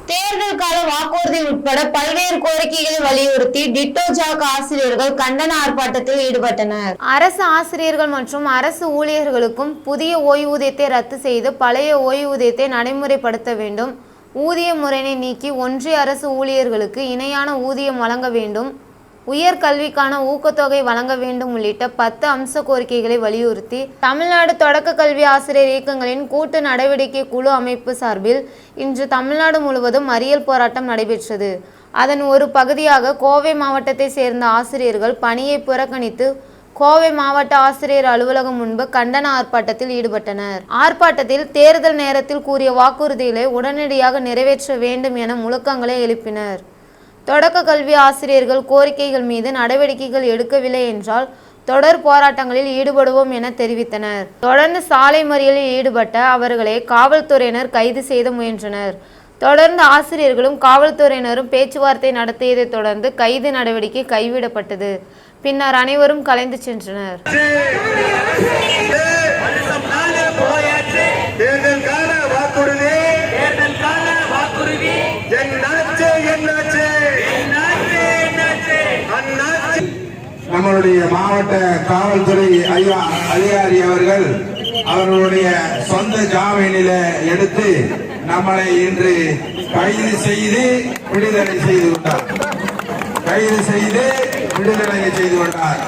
தேர்தல் கால வாக்குறுதி உட்பட பல்வேறு கோரிக்கைகளை வலியுறுத்தி டிட்டோ ஜாக் ஆசிரியர்கள் கண்டன ஆர்ப்பாட்டத்தில் ஈடுபட்டனர். அரசு ஆசிரியர்கள் மற்றும் அரசு ஊழியர்களுக்கும் புதிய ஓய்வூதியத்தை ரத்து செய்து பழைய ஓய்வூதியத்தை நடைமுறைப்படுத்த வேண்டும். ஊதிய முறையை நீக்கி ஒன்றிய அரசு ஊழியர்களுக்கு இணையான ஊதியம் வழங்க வேண்டும். உயர்கல்விக்கான ஊக்கத்தொகை வழங்க வேண்டும் உள்ளிட்ட 10 அம்ச கோரிக்கைகளை வலியுறுத்தி தமிழ்நாடு தொடக்க கல்வி ஆசிரியர் இயக்கங்களின் கூட்டு நடவடிக்கை குழு அமைப்பு சார்பில் இன்று தமிழ்நாடு முழுவதும் மறியல் போராட்டம் நடைபெற்றது. அதன் ஒரு பகுதியாக கோவை மாவட்டத்தை சேர்ந்த ஆசிரியர்கள் பணியை புறக்கணித்து கோவை மாவட்ட ஆசிரியர் அலுவலகம் முன்பு கண்டன ஆர்ப்பாட்டத்தில் ஈடுபட்டனர். ஆர்ப்பாட்டத்தில் தேர்தல் நேரத்தில் கூறிய வாக்குறுதிகளை உடனடியாக நிறைவேற்ற வேண்டும் என முழக்கங்களை எழுப்பினர். தொடக்க கல்வி ஆசிரியர்கள் கோரிக்கைகள் மீது நடவடிக்கைகள் எடுக்கவில்லை என்றால் தொடர் போராட்டங்களில் ஈடுபடுவோம் என தெரிவித்தனர். தொடர்ந்து சாலை மறியலில் ஈடுபட்ட அவர்களை காவல்துறையினர் கைது செய்த முயன்றனர். தொடர்ந்து ஆசிரியர்களும் காவல்துறையினரும் பேச்சுவார்த்தை நடத்தியதை தொடர்ந்து கைது நடவடிக்கை கைவிடப்பட்டது. பின்னர் அனைவரும் கலைந்து சென்றனர். நம்மளுடைய மாவட்ட காவல்துறை அதிகாரி அவர்கள் அவர்களுடைய சொந்த ஜாமீனில எடுத்து நம்மளை இன்று கைது செய்து விடுதலை செய்து கொண்டார்.